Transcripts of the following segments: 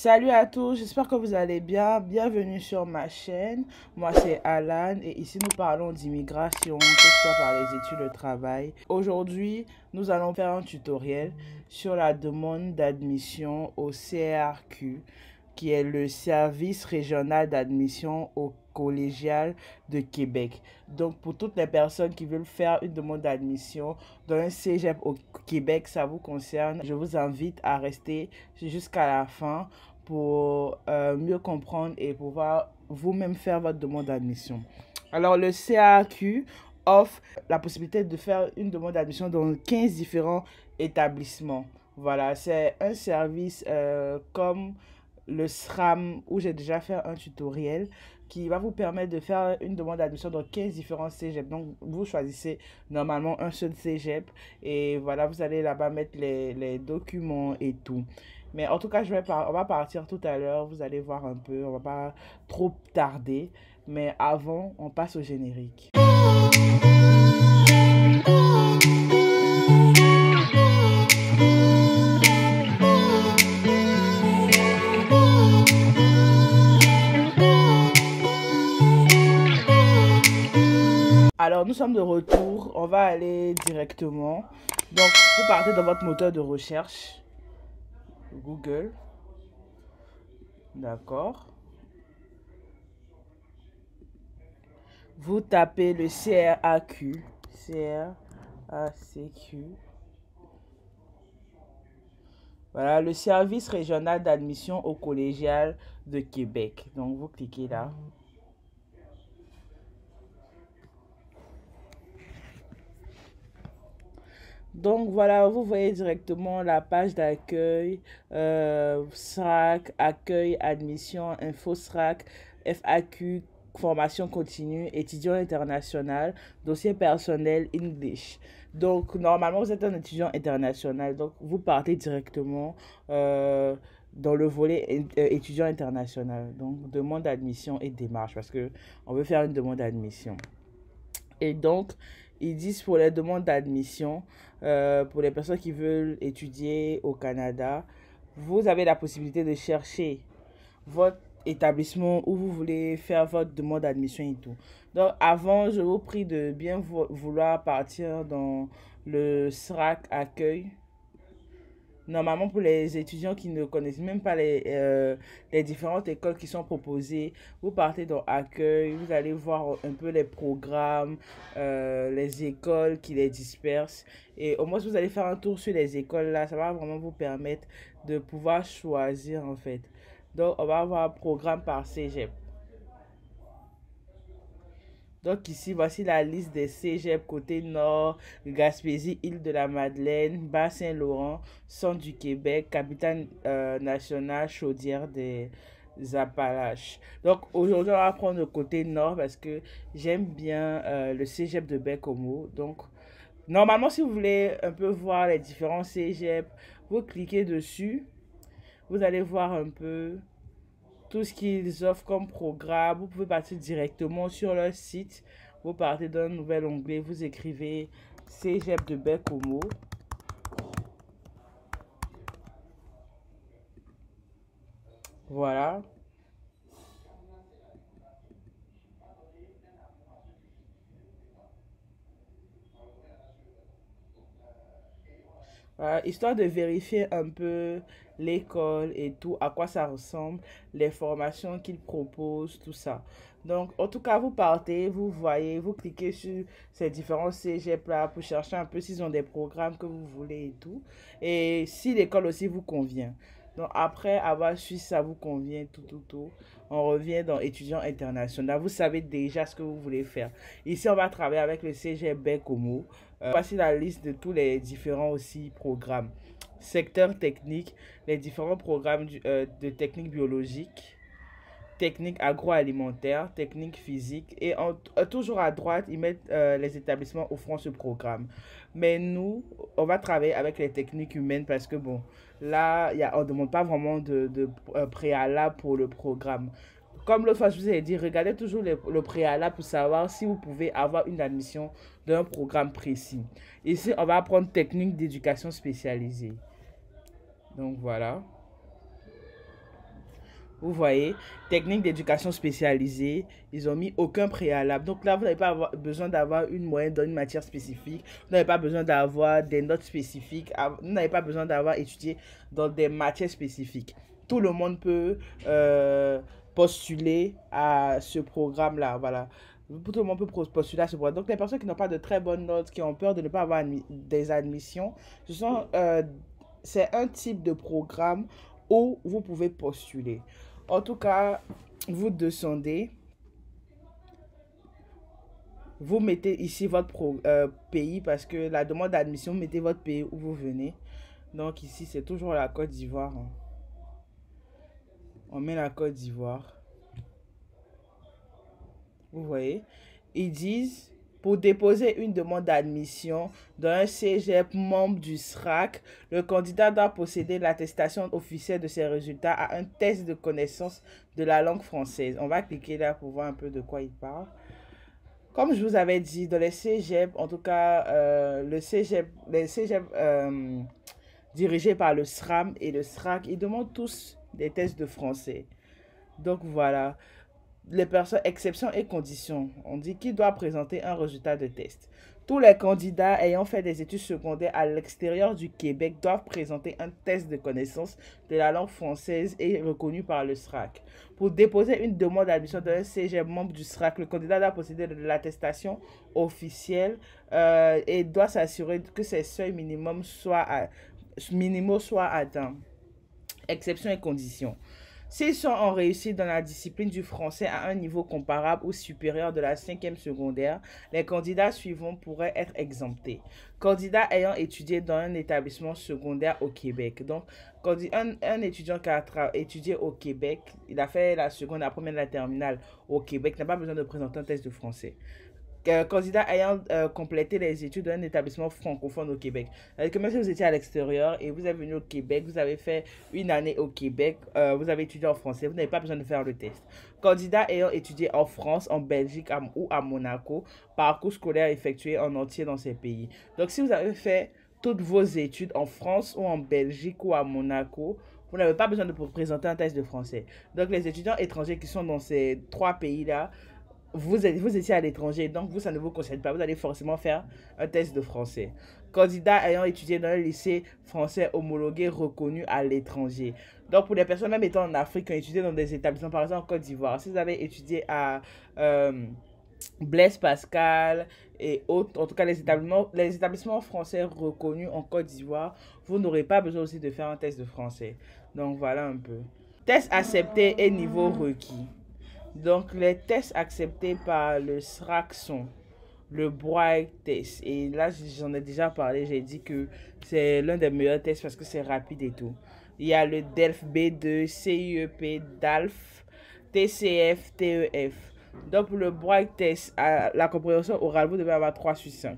Salut à tous, j'espère que vous allez bien. Bienvenue sur ma chaîne. Moi, c'est Alan et ici, nous parlons d'immigration, que ce soit par les études, le travail. Aujourd'hui, nous allons faire un tutoriel sur la demande d'admission au CRQ, qui est le service régional d'admission au collégial de Québec. Donc, pour toutes les personnes qui veulent faire une demande d'admission dans un cégep au Québec, ça vous concerne. Je vous invite à rester jusqu'à la fin pour mieux comprendre et pouvoir vous-même faire votre demande d'admission. Alors, le CAQ offre la possibilité de faire une demande d'admission dans 15 différents établissements. Voilà, c'est un service comme le SRAM où j'ai déjà fait un tutoriel qui va vous permettre de faire une demande d'admission dans 15 différents cégeps. Donc, vous choisissez normalement un seul cégep et voilà, vous allez là-bas mettre les documents et tout. Mais en tout cas, on va partir tout à l'heure. Vous allez voir un peu. On va pas trop tarder. Mais avant, on passe au générique. Alors, nous sommes de retour. On va aller directement. Donc, vous partez dans votre moteur de recherche. Google. D'accord. Vous tapez le CRAQ. CRACQ. Voilà, le service régional d'admission au collégial de Québec. Donc, vous cliquez là. Donc voilà, vous voyez directement la page d'accueil, SRAC, accueil, admission, info SRAC, FAQ, formation continue, étudiant international, dossier personnel, English. Donc normalement, vous êtes un étudiant international, donc vous partez directement dans le volet étudiant international. Donc demande d'admission et démarche parce que on veut faire une demande d'admission. Et donc, ils disent pour les demandes d'admission, pour les personnes qui veulent étudier au Canada, vous avez la possibilité de chercher votre établissement où vous voulez faire votre demande d'admission et tout. Donc, avant, je vous prie de bien vouloir partir dans le SRAC accueil. Normalement, pour les étudiants qui ne connaissent même pas les différentes écoles qui sont proposées, vous partez dans Accueil, vous allez voir un peu les programmes, les écoles qui les dispersent. Et au moins, vous allez faire un tour sur les écoles là, ça va vraiment vous permettre de pouvoir choisir en fait. Donc, on va avoir programme par cégep. Donc ici, voici la liste des cégeps côté nord, Gaspésie, Île-de-la-Madeleine, Bas-Saint-Laurent, Centre du Québec, capitale nationale, Chaudière des Appalaches. Donc aujourd'hui, on va prendre le côté nord parce que j'aime bien le cégep de Baie-Comeau. Donc normalement, si vous voulez un peu voir les différents cégeps, vous cliquez dessus. Vous allez voir un peu tout ce qu'ils offrent comme programme. Vous pouvez partir directement sur leur site. Vous partez d'un nouvel onglet, vous écrivez Cégep de Baie-Comeau. Voilà. Histoire de vérifier un peu l'école et tout, à quoi ça ressemble, les formations qu'ils proposent, tout ça. Donc, en tout cas, vous partez, vous voyez, vous cliquez sur ces différents cégeps là pour chercher un peu s'ils ont des programmes que vous voulez et tout. Et si l'école aussi vous convient. Donc, après avoir su si ça vous convient, tout, on revient dans étudiant international. Vous savez déjà ce que vous voulez faire. Ici, on va travailler avec le cégep Baie-Comeau. Voici la liste de tous les différents aussi programmes. Secteur technique, les différents programmes de technique biologique, technique agroalimentaire, technique physique. Et toujours à droite, ils mettent les établissements offrant ce programme. Mais nous, on va travailler avec les techniques humaines parce que bon, là, on ne demande pas vraiment de préalable pour le programme. Comme l'autre fois, je vous ai dit, regardez toujours le préalable pour savoir si vous pouvez avoir une admission d'un programme précis. Ici, on va apprendre technique d'éducation spécialisée. Donc voilà. Vous voyez, technique d'éducation spécialisée, ils ont mis aucun préalable. Donc là, vous n'avez pas besoin d'avoir une moyenne dans une matière spécifique. Vous n'avez pas besoin d'avoir des notes spécifiques. Vous n'avez pas besoin d'avoir étudié dans des matières spécifiques. Tout le monde peut postuler à ce programme-là. Voilà. Tout le monde peut postuler à ce programme. Donc les personnes qui n'ont pas de très bonnes notes, qui ont peur de ne pas avoir des admissions, c'est un type de programme où vous pouvez postuler. En tout cas, vous descendez, vous mettez ici votre pays parce que la demande d'admission, vous mettez votre pays où vous venez. Donc ici, c'est toujours la Côte d'Ivoire. On met la Côte d'Ivoire. Vous voyez, ils disent, pour déposer une demande d'admission dans un cégep membre du SRAC, le candidat doit posséder l'attestation officielle de ses résultats à un test de connaissance de la langue française. On va cliquer là pour voir un peu de quoi il parle. Comme je vous avais dit, dans les cégeps, en tout cas, les cégeps dirigés par le SRAM et le SRAC, ils demandent tous des tests de français. Donc voilà. Les personnes, exceptions et conditions. On dit qu'il doit présenter un résultat de test. Tous les candidats ayant fait des études secondaires à l'extérieur du Québec doivent présenter un test de connaissance de la langue française et reconnu par le SRAC. Pour déposer une demande d'admission dans un cégep membre du SRAC, le candidat doit posséder de l'attestation officielle et doit s'assurer que ses seuils minimaux soient atteints. Exceptions et conditions. S'ils sont en réussite dans la discipline du français à un niveau comparable ou supérieur de la 5e secondaire, les candidats suivants pourraient être exemptés. Candidats ayant étudié dans un établissement secondaire au Québec. Donc, un étudiant qui a étudié au Québec, il a fait la seconde, la première, la terminale au Québec, n'a pas besoin de présenter un test de français. Candidat ayant complété les études d'un établissement francophone au Québec. C'est-à-dire que même si vous étiez à l'extérieur et vous êtes venu au Québec, vous avez fait une année au Québec, vous avez étudié en français, vous n'avez pas besoin de faire le test. Candidat ayant étudié en France, en Belgique ou à Monaco, parcours scolaire effectué en entier dans ces pays. Donc si vous avez fait toutes vos études en France ou en Belgique ou à Monaco, vous n'avez pas besoin de présenter un test de français. Donc les étudiants étrangers qui sont dans ces 3 pays-là, vous étiez à l'étranger, donc vous, ça ne vous concerne pas. Vous allez forcément faire un test de français. Candidat ayant étudié dans un lycée français homologué reconnu à l'étranger. Donc, pour les personnes même étant en Afrique, qui ont étudié dans des établissements, par exemple en Côte d'Ivoire, si vous avez étudié à Blaise Pascal et autres, en tout cas les établissements français reconnus en Côte d'Ivoire, vous n'aurez pas besoin aussi de faire un test de français. Donc, voilà un peu. Test accepté et niveau requis. Donc, les tests acceptés par le SRAC sont le Braille test. Et là, j'en ai déjà parlé. J'ai dit que c'est l'un des meilleurs tests parce que c'est rapide et tout. Il y a le DELF B2, CIEP, DALF, TCF, TEF. Donc, pour le Braille test, la compréhension orale, vous devez avoir 3 sur 5.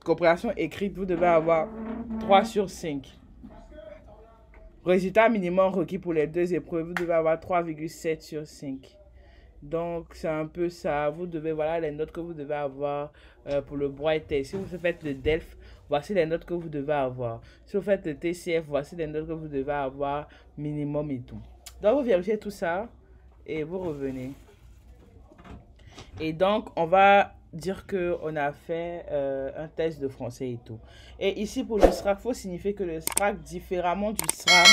Compréhension écrite, vous devez avoir 3 sur 5. Résultat minimum requis pour les 2 épreuves, vous devez avoir 3,7 sur 5. Donc, c'est un peu ça. Vous devez, voilà les notes que vous devez avoir pour le Braille test. Si vous faites le DELF, voici les notes que vous devez avoir. Si vous faites le TCF, voici les notes que vous devez avoir minimum et tout. Donc, vous vérifiez tout ça et vous revenez. Et donc, on va dire qu'on a fait un test de français et tout. Et ici, pour le SRAC, il faut signifier que le SRAC, différemment du SRAM,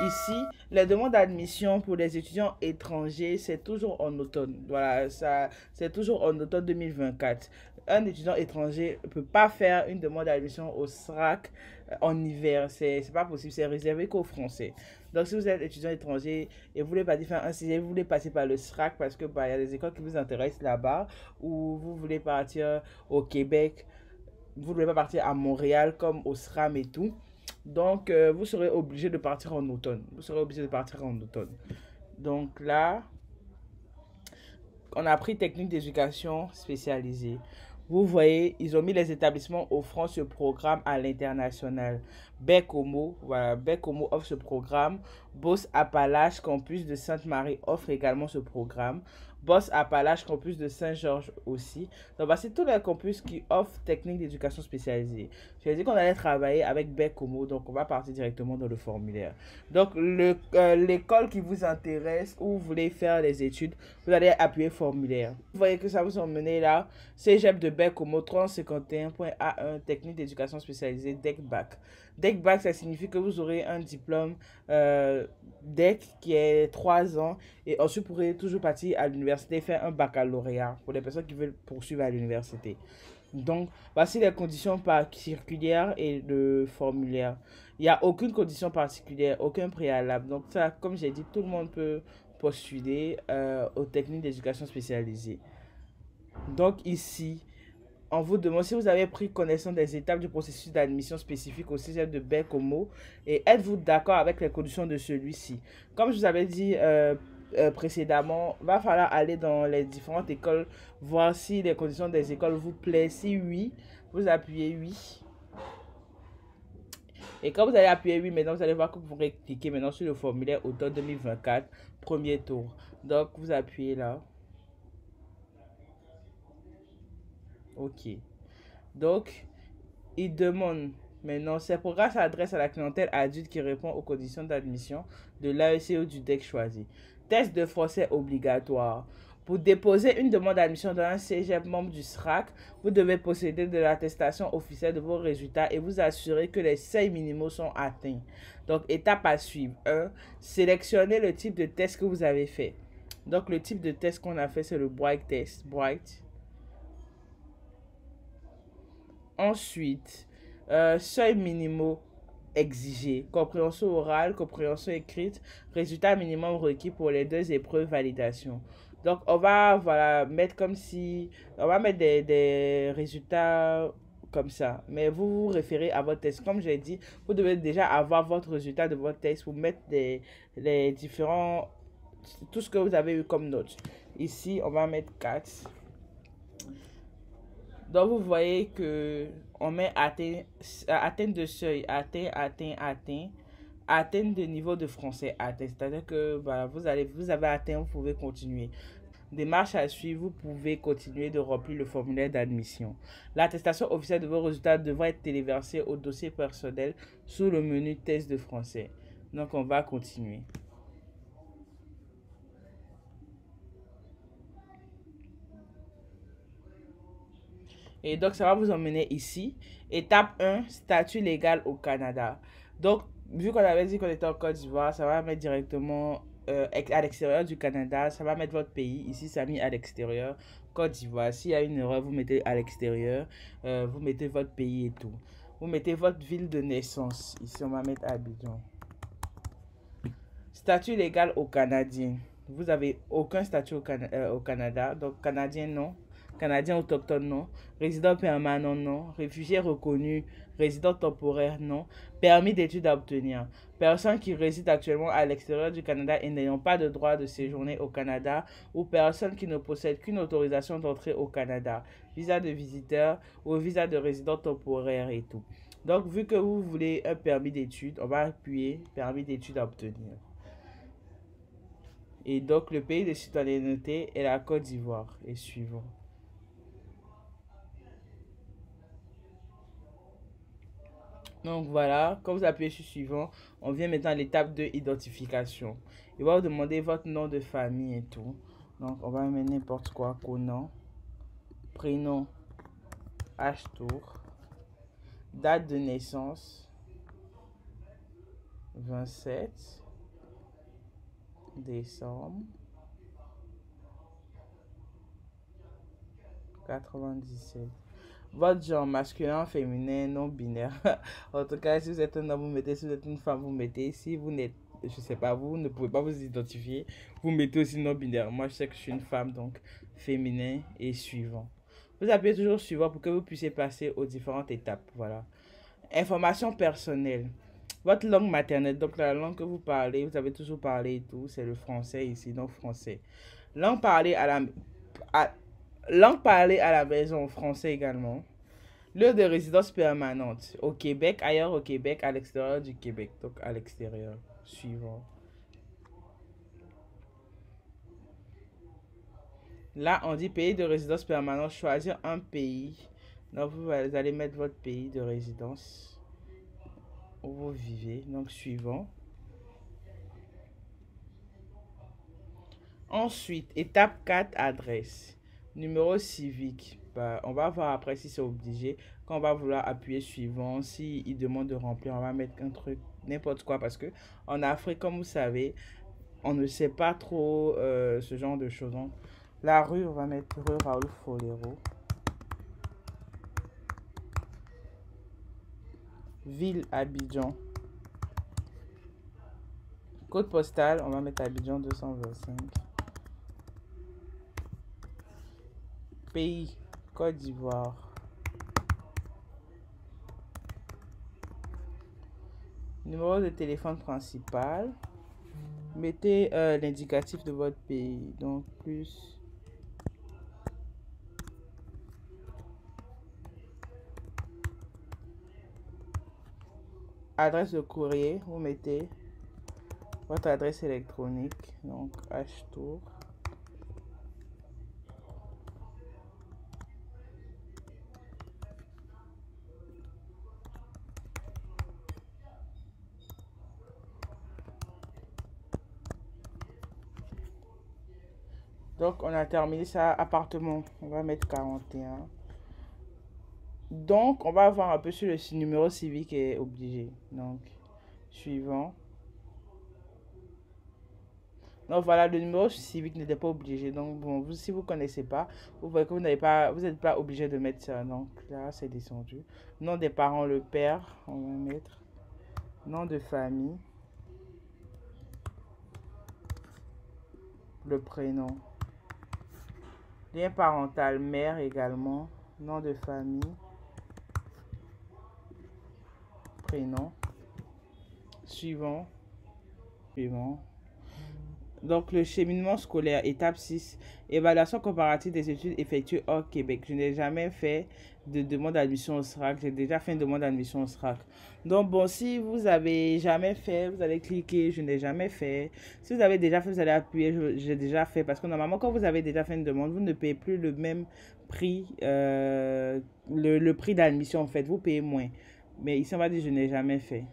ici, les demandes d'admission pour les étudiants étrangers, c'est toujours en automne. Voilà, c'est toujours en automne 2024. Un étudiant étranger ne peut pas faire une demande d'admission au SRAC en hiver. C'est pas possible, c'est réservé qu'aux Français. Donc, si vous êtes étudiant étranger et vous voulez pas faire un CG, vous voulez passer par le SRAC parce que y a des écoles qui vous intéressent là-bas, ou vous voulez partir au Québec, vous ne voulez pas partir à Montréal comme au SRAM et tout. Donc, vous serez obligé de partir en automne. Vous serez obligé de partir en automne. Donc là, on a pris technique d'éducation spécialisée. Vous voyez, ils ont mis les établissements offrant ce programme à l'international. Baie-Comeau, voilà, Baie-Comeau offre ce programme. Beauce-Appalaches, campus de Sainte-Marie offre également ce programme. Boss Appalaches, campus de Saint-Georges aussi. Donc, voici tous les campus qui offrent techniques d'éducation spécialisée. J'ai dit qu'on allait travailler avec Becomo, donc on va partir directement dans le formulaire. Donc, l'école qui vous intéresse ou vous voulez faire des études, vous allez appuyer formulaire. Vous voyez que ça vous emmène là. Cégep de Becomo 351.A1, technique d'éducation spécialisée, DEC-BAC. DEC-BAC, ça signifie que vous aurez un diplôme DEC qui est 3 ans et ensuite vous pourrez toujours partir à l'université faire un baccalauréat pour les personnes qui veulent poursuivre à l'université. Donc, voici les conditions particulières et le formulaire. Il n'y a aucune condition particulière, aucun préalable. Donc, ça, comme j'ai dit, tout le monde peut postuler aux techniques d'éducation spécialisée. Donc, ici, on vous demande si vous avez pris connaissance des étapes du processus d'admission spécifique au cégep de Becomo et êtes-vous d'accord avec les conditions de celui-ci. Comme je vous avais dit précédemment, il va falloir aller dans les différentes écoles, voir si les conditions des écoles vous plaisent. Si oui, vous appuyez oui. Et quand vous allez appuyer oui, maintenant vous allez voir que vous pourrez cliquer maintenant sur le formulaire automne 2024, premier tour. Donc vous appuyez là. Ok. Donc, il demande maintenant, ces programmes s'adressent à la clientèle adulte qui répond aux conditions d'admission de l'AEC ou du DEC choisi. Test de français obligatoire. Pour déposer une demande d'admission dans un cégep membre du SRAC, vous devez posséder de l'attestation officielle de vos résultats et vous assurer que les seuils minimaux sont atteints. Donc, étape à suivre. 1. Sélectionnez le type de test que vous avez fait. Donc, le type de test qu'on a fait, c'est le Bright test. Bright. Ensuite, seuils minimaux exigés. Compréhension orale, compréhension écrite, résultat minimum requis pour les 2 épreuves validation. Donc, on va mettre comme si... On va mettre des résultats comme ça. Mais vous vous référez à votre test. Comme j'ai dit, vous devez déjà avoir votre résultat de votre test pour mettre les différents... Tout ce que vous avez eu comme note. Ici, on va mettre 4. Donc, vous voyez que on met atteinte de seuil, atteinte de niveau de français, atteint. C'est-à-dire que bah, vous avez atteint, vous pouvez continuer. Démarche à suivre, vous pouvez continuer de remplir le formulaire d'admission. L'attestation officielle de vos résultats devra être téléversée au dossier personnel sous le menu test de français. Donc, on va continuer. Et donc, ça va vous emmener ici. Étape 1, statut légal au Canada. Donc, vu qu'on avait dit qu'on était en Côte d'Ivoire, ça va mettre directement à l'extérieur du Canada. Ça va mettre votre pays. Ici, ça a mis à l'extérieur. Côte d'Ivoire. S'il y a une erreur, vous mettez à l'extérieur. Vous mettez votre pays et tout. Vous mettez votre ville de naissance. Ici, on va mettre Abidjan. Statut légal au Canadien. Vous n'avez aucun statut au Canada. Donc, Canadien, non. Canadien autochtone, non. Résident permanent, non. Réfugié reconnu, résident temporaire, non. Permis d'études à obtenir. Personne qui réside actuellement à l'extérieur du Canada et n'ayant pas de droit de séjourner au Canada ou personne qui ne possède qu'une autorisation d'entrée au Canada. Visa de visiteur ou visa de résident temporaire et tout. Donc, vu que vous voulez un permis d'études, on va appuyer permis d'études à obtenir. Et donc, le pays de citoyenneté est la Côte d'Ivoire. Et suivant. Donc voilà, quand vous appuyez sur suivant, on vient maintenant à l'étape de identification. Il va vous demander votre nom de famille et tout. Donc on va mettre n'importe quoi, Conan, prénom, âge tour, date de naissance, 27 décembre 97. Votre genre masculin, féminin, non binaire. En tout cas, si vous êtes un homme, vous mettez. Si vous êtes une femme, vous mettez. Si vous n'êtes, je sais pas, vous ne pouvez pas vous identifier, vous mettez aussi non binaire. Moi, je sais que je suis une femme, donc féminin et suivant. Vous appuyez toujours suivant pour que vous puissiez passer aux différentes étapes. Voilà. Information personnelle. Votre langue maternelle, donc la langue que vous parlez, vous avez toujours parlé et tout, c'est le français ici, donc français. Langue parlée à, langue parlée à la maison, français également. Lieu de résidence permanente, au Québec, ailleurs au Québec, à l'extérieur du Québec. Donc à l'extérieur, suivant. Là, on dit pays de résidence permanente, choisir un pays. Donc, vous allez mettre votre pays de résidence où vous vivez. Donc, suivant. Ensuite, étape 4, adresse. Numéro civique. Bah, on va voir après si c'est obligé. Quand on va vouloir appuyer suivant, si il demande de remplir, on va mettre un truc, n'importe quoi. Parce que en Afrique, comme vous savez, on ne sait pas trop ce genre de choses. Donc, la rue, on va mettre rue Raoul Folero. Ville, Abidjan. Code postal, on va mettre Abidjan 225. Pays, Côte d'Ivoire. Numéro de téléphone principal. Mettez l'indicatif de votre pays. Donc, plus. Adresse de courrier, vous mettez votre adresse électronique. Donc, H-Tour. Donc, on a terminé ça. Appartement, on va mettre 41. Donc, on va voir un peu sur le numéro civique est obligé. Donc, suivant. Donc, voilà, le numéro civique n'était pas obligé. Donc, bon, vous, si vous ne connaissez pas, vous voyez que vous n'êtes pas obligé de mettre ça. Donc, là, c'est descendu. Nom des parents, le père, on va mettre. Nom de famille. Le prénom. Lien parental, mère également. Nom de famille. Prénom. Suivant. Suivant. Donc, le cheminement scolaire, étape 6. Évaluation comparative des études effectuées hors Québec. Je n'ai jamais fait de demande d'admission au SRAC. J'ai déjà fait une demande d'admission au SRAC. Donc, bon, si vous avez jamais fait, vous allez cliquer je n'ai jamais fait. Si vous avez déjà fait, vous allez appuyer j'ai déjà fait. Parce que normalement, quand vous avez déjà fait une demande, vous ne payez plus le même prix, le prix d'admission en fait. Vous payez moins. Mais ici, on va dire je n'ai jamais fait.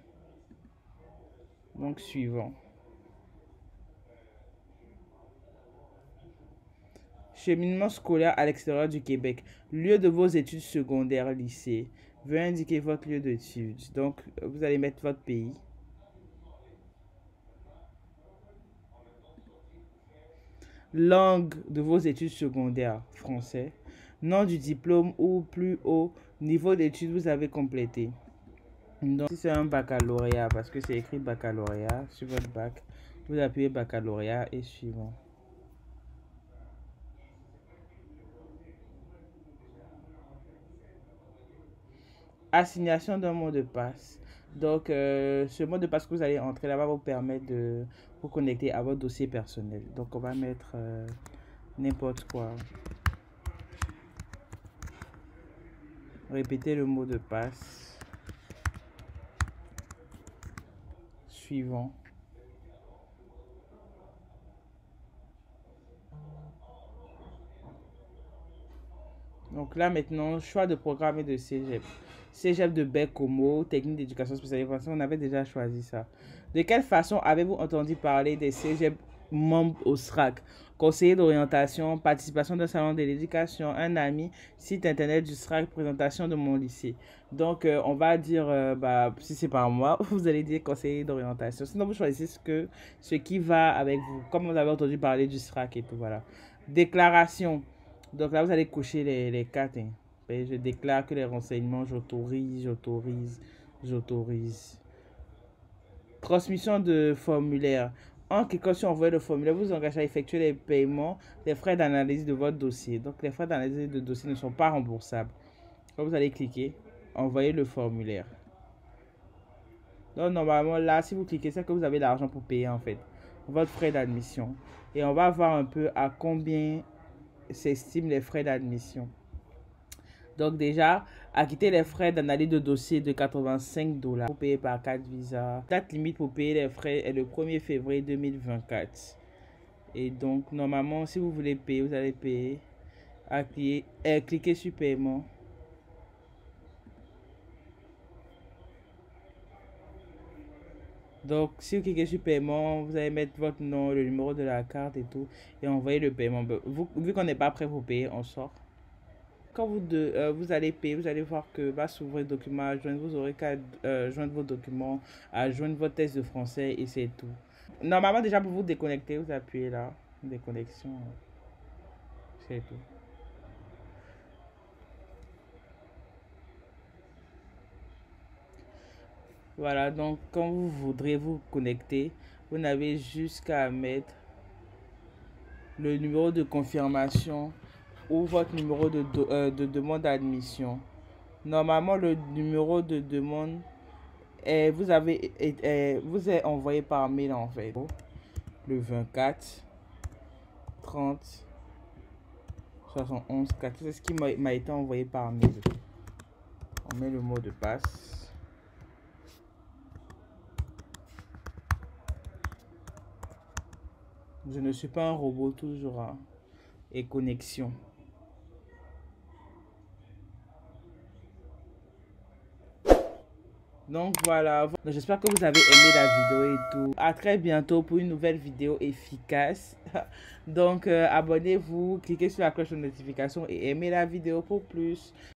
Donc, suivant. Cheminement scolaire à l'extérieur du Québec. Lieu de vos études secondaires, lycée. Veuillez indiquer votre lieu d'études. Donc, vous allez mettre votre pays. Langue de vos études secondaires, français. Nom du diplôme ou plus haut niveau d'études vous avez complété. Donc, si c'est un baccalauréat, parce que c'est écrit baccalauréat sur votre bac, vous appuyez baccalauréat et suivant. Assignation d'un mot de passe. Donc, ce mot de passe que vous allez entrer là-bas va vous permettre de vous connecter à votre dossier personnel. Donc, on va mettre n'importe quoi. Répétez le mot de passe. Suivant. Donc là, maintenant, choix de programme et de cégep. Cégep de Baie-Comeau, technique d'éducation spécialisée. On avait déjà choisi ça. De quelle façon avez-vous entendu parler des cégep membres au SRAC? Conseiller d'orientation, participation d'un salon de l'éducation, un ami, site internet du SRAC, présentation de mon lycée. Donc, on va dire, si c'est par moi, vous allez dire conseiller d'orientation. Sinon, vous choisissez ce qui va avec vous. Comme vous avez entendu parler du SRAC et tout, voilà. Déclaration. Donc là, vous allez cocher les quatre. Hein. Je déclare que les renseignements, j'autorise. Transmission de formulaire. En quelque sorte, envoyez le formulaire, vous engagez à effectuer les paiements des frais d'analyse de votre dossier. Donc, les frais d'analyse de dossier ne sont pas remboursables. Donc, vous allez cliquer, envoyer le formulaire. Donc, normalement, là, si vous cliquez, c'est que vous avez l'argent pour payer, en fait, votre frais d'admission. Et on va voir un peu à combien s'estiment les frais d'admission. Donc déjà, acquitter les frais d'analyse de dossier de 85 $. Pour payer par carte Visa. Date limite pour payer les frais est le 1er février 2024. Et donc, normalement, si vous voulez payer, vous allez payer. Cliquez sur paiement. Donc, si vous cliquez sur paiement, vous allez mettre votre nom, le numéro de la carte et tout, et envoyer le paiement. Vu qu'on n'est pas prêt pour payer, on sort. Quand vous allez payer, vous allez voir que va s'ouvrir le document à joindre. Vous aurez qu'à joindre vos documents, à joindre votre test de français et c'est tout. Normalement, déjà pour vous déconnecter, vous appuyez là, déconnexion, c'est tout. Voilà, donc quand vous voudrez vous connecter, vous n'avez juste qu'à mettre le numéro de confirmation ou votre numéro de demande d'admission. Normalement, le numéro de demande vous est envoyé par mail en fait. Le 24 30 71 4. C'est ce qui m'a été envoyé par mail. On met le mot de passe. Je ne suis pas un robot, toujours et connexion. Donc voilà, j'espère que vous avez aimé la vidéo et tout. À très bientôt pour une nouvelle vidéo efficace. Donc abonnez-vous, cliquez sur la cloche de notification et aimez la vidéo pour plus.